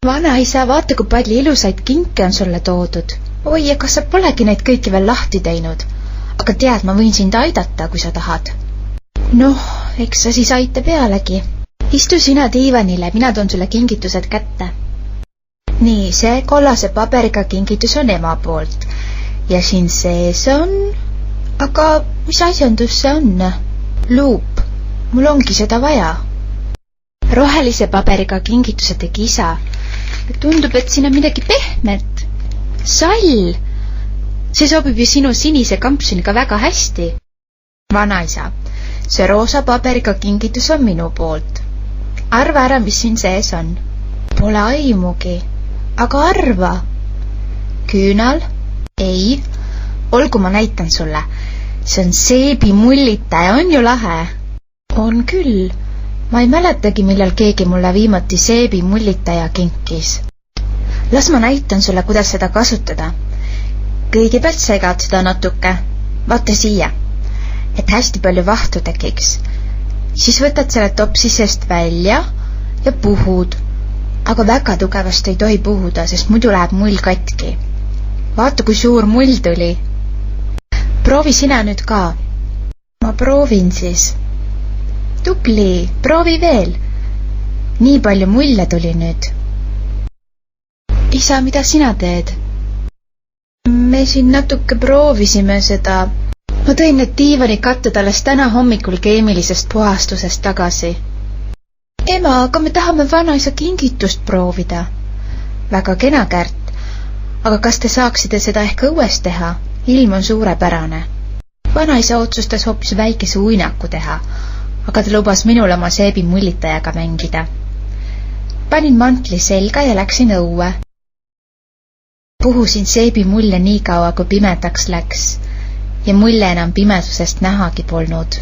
Vanaisa, vaata, kui palju ilusaid kinke on sulle toodud. Oi, ega sa polegi neid kõiki veel lahti teinud. Aga tead, ma võin sind aidata, kui sa tahad. Noh, eks sa siis aita pealegi. Istu sina diivanile, mina toon sulle kingitused kätte. Nii, see kollase paberiga kingitus on ema poolt. Ja siin sees on... Aga mis asjandus see on? Luup. Mul ongi seda vaja. Rohelise paberiga kingituse tegi isa. Tundub, et siin on midagi pehmet. Sall! See sobib ju sinu sinise kampsuniga väga hästi. Vanaisa, see roosa paberiga kingitus on minu poolt. Arva ära, mis siin sees on. Pole aimugi. Aga arva. Küünal? Ei. Olgu, ma näitan sulle. See on seebimullitaja, on ju lahe? On küll. Ma ei mäletagi, millal keegi mulle viimati seebimullitaja kinkis. Las ma näitan sulle, kuidas seda kasutada. Kõigepealt segad seda natuke. Vaata siia, et hästi palju vahtu tekiks. Siis võtad selle topsi seest välja ja puhud. Aga väga tugevasti ei tohi puhuda, sest muidu läheb mull katki. Vaata, kui suur mull tuli. Proovi sina nüüd ka. Ma proovin siis. Tubli, proovi veel. Nii palju mulle tuli nüüd. Isa, mida sina teed? Me siin natuke proovisime seda. Ma tõin need diivanikatted alles täna hommikul keemilisest puhastusest tagasi. Ema, aga me tahame vanaisa kingitust proovida. Väga kena, Kärt. Aga kas te saaksite seda ehk õues teha? Ilm on suurepärane. Vanaisa otsustas hoopis väikese uinaku teha, aga ta lubas minul oma seebimullitajaga mängida. Panin mantli selga ja läksin õue. Puhusin seebimulle nii kaua, kui pimedaks läks ja mulle enam pimesusest nähagi polnud.